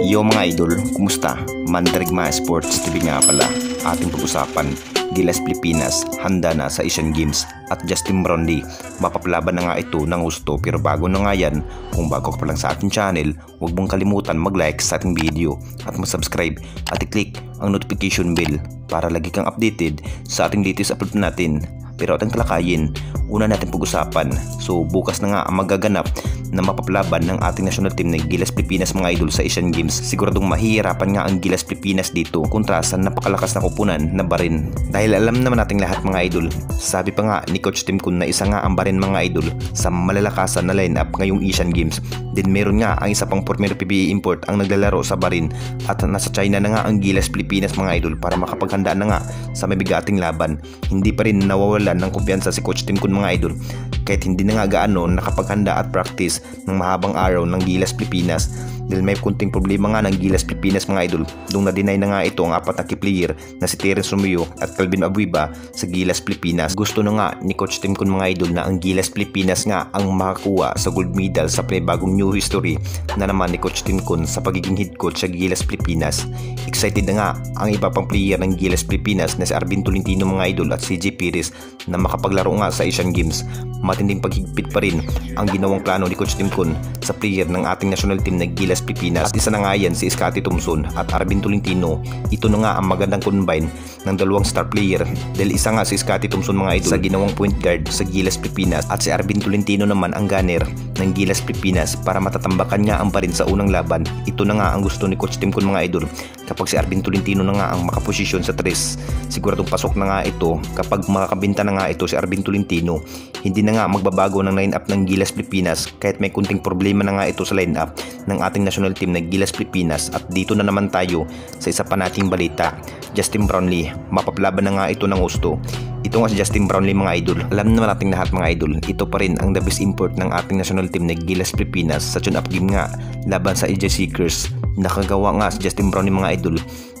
Yo mga idol, kumusta? Mandirigma Sports TV nga pala. Ating pag-usapan, Gilas Pilipinas handa na sa Asian Games at Justin Brownlee mapapalaban na nga ito ng gusto. Pero bago na nga yan, kung bago ka pa lang sa ating channel, huwag mong kalimutan mag-like sa ating video at mag-subscribe at i-click ang notification bell para lagi kang updated sa ating latest upload natin. Pero ating talakayin, una natin pag-usapan. So bukas na nga ang magaganap na mapapalaban ng ating national team na Gilas Pilipinas mga idol sa Asian Games. Siguradong mahihirapan nga ang Gilas Pilipinas dito kontra sa napakalakas na kupunan na Bahrain. Dahil alam naman nating lahat mga idol, sabi pa nga ni Coach Tim Kun na isa nga ang Bahrain mga idol sa malalakasan na lineup ngayong Asian Games. Din meron nga ang isa pang former PBA import ang naglalaro sa Bahrain at nasa China na nga ang Gilas Pilipinas mga idol para makapaghanda na nga sa mabigating laban. Hindi pa rin nawawalan ng kumpiyansa si Coach Tim Kun mga idol kahit hindi na nga gaano nakapaghanda at practice ng mahabang araw ng Gilas Pilipinas dahil may kunting problema nga ng Gilas Pilipinas mga idol. Doon na-deny na nga ito ang apat na key player na si Terence Romeo at Calvin Abuiba sa Gilas Pilipinas. Gusto na nga ni Coach Tim Kun mga idol na ang Gilas Pilipinas nga ang makakuha sa gold medal sa panibagong new history na naman ni Coach Tim Kun sa pagiging head coach sa Gilas Pilipinas. Excited na nga ang iba pang player ng Gilas Pilipinas na si Arvin Tolentino mga idol at CJ Perez na makapaglaro nga sa Asian Games. Matinding paghigpit pa rin ang ginawang plano ni Coach Tim Kun sa player ng ating national team na Gilas Pilipinas. At isa na nga yan si Scotty Thompson at Arvin Tolentino. Ito na nga ang magandang combine ng dalawang star player dahil isa nga si Scotty Thompson mga idol sa ginawang point guard sa Gilas Pilipinas at si Arvin Tolentino naman ang gunner ng Gilas Pilipinas para matatambakan nga ang Bahrain sa unang laban. Ito na nga ang gusto ni Coach Tim Kun mga idol. Kapag si Arvin Tolentino na nga ang makaposisyon sa tres, siguradong pasok na nga ito. Kapag makakabinta na nga ito si Arvin Tolentino, hindi na nga magbabago ng lineup ng Gilas Pilipinas kahit may kunting problema na nga ito sa lineup ng ating national team na Gilas Pilipinas. At dito na naman tayo sa isa pa nating balita, Justin Brownlee mapapalaban na nga ito ng gusto. Ito nga si Justin Brownlee mga idol. Alam naman nating lahat mga idol, ito pa rin ang the best import ng ating national team na Gilas Pilipinas sa tune-up game nga laban sa AJ Seekers. Nakagawa nga si Justin Brownlee mga idol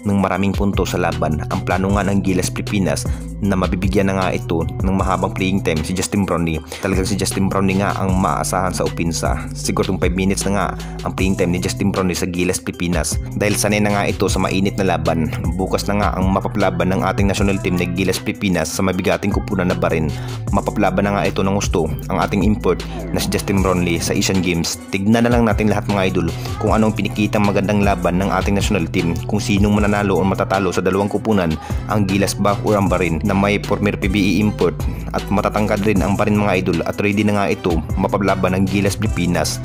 ng maraming punto sa laban. Ang plano nga ng Gilas Pilipinas na mabibigyan na nga ito ng mahabang playing time si Justin Brownlee. Talagang si Justin Brownlee nga ang maaasahan sa opensa. Siguro 5 minutes na nga ang playing time ni Justin Brownlee sa Gilas Pilipinas dahil sanay na nga ito sa mainit na laban. Bukas na nga ang mapapalaban ng ating national team na Gilas Pilipinas sa mabigating kupunan na Bahrain. Mapapalaban na nga ito ng gusto ang ating import na si Justin Brownlee sa Asian Games. Tignan na lang natin lahat mga idol kung anong pinikitang magandang laban ng ating national team, kung sinong mananalo o matatalo sa dalawang kupunan, ang Gilas ba o ang Bahrain na may former PBA import. At matatangkad rin ang Bahrain mga idol at ready na nga ito mapapalaban ng Gilas Pilipinas